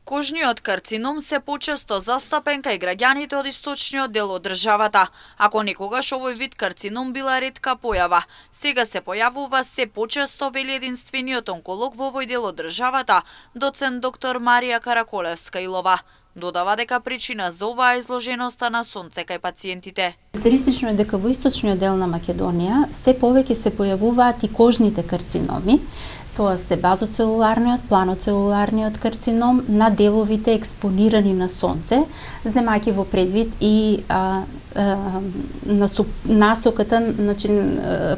Кожниот карцином се почесто застапен кај граѓаните од источниот дел од државата. Ако некогаш овој вид карцином била ретка појава, сега се појавува се почесто, вели единствениот онколог во овој дел од државата, доцент доктор Марија Караколевска-Илова. Додава дека причина за оваа е изложеноста на сонце кај пациентите. Карактеристично е дека во источниот дел на Македонија се повеќе се појавуваат и кожните карциноми. Тоа се базоцелуларниот, планоцелуларниот карцином на деловите експонирани на сонце, земајќи во предвид и насоката, значи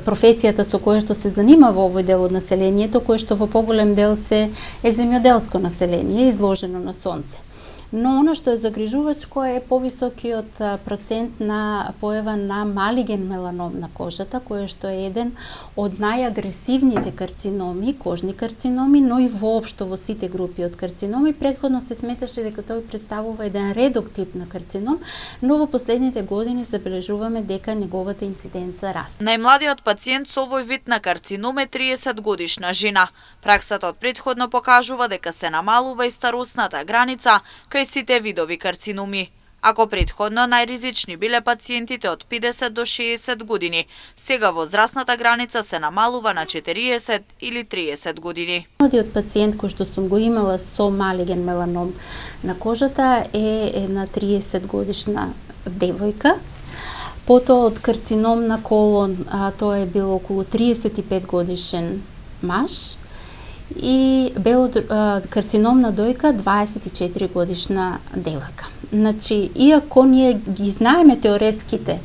професијата со која што се занимава овој дел од населението, кој што во поголем дел се е земјоделско население, изложено на сонце. Но она што е загрижувачко е повисокиот процент на појава на малиген меланом на кожата, кој што е еден од најагресивните карциноми, кожни карциноми, но и воопшто во сите групи од карциноми. Претходно се сметаше дека тој представува еден редок тип на карцином, но во последните години забележуваме дека неговата инциденца расте. Најмладиот пациент со овој вид на карцином е 30 годишна жена. Праксата од претходно покажува дека се намалува и старосната граница кај сите видови карциноми. Ако претходно најризични биле пациентите од 50 до 60 години, сега возрастната граница се намалува на 40 или 30 години. Младиот пациент кој што сум го имала со малиген меланом на кожата е една 30 годишна девојка. Потоа од карцином на колон, тоа е било околу 35 годишен маж. И карцином на дојка 24 годишна девојка. Значи, иако ние ги знаеме теоретските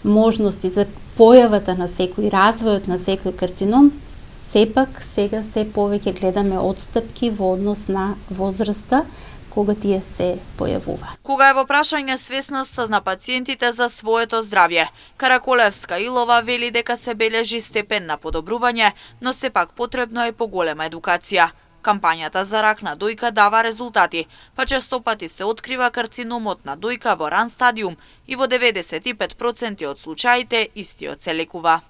можности за појавата на секој, развојот на секој карцином, сепак сега се повеќе гледаме отстапки во однос на возраста кога тие се појавуваат. Кога е во прашање свесноста на пациентите за своето здравје, Караколевска-Илова вели дека се бележи степен на подобрување, но сепак потребно е поголема едукација. Кампањата за рак на дојка дава резултати, па често пати се открива карциномот на дојка во ран стадиум и во 95% од случаите истиот се лекува.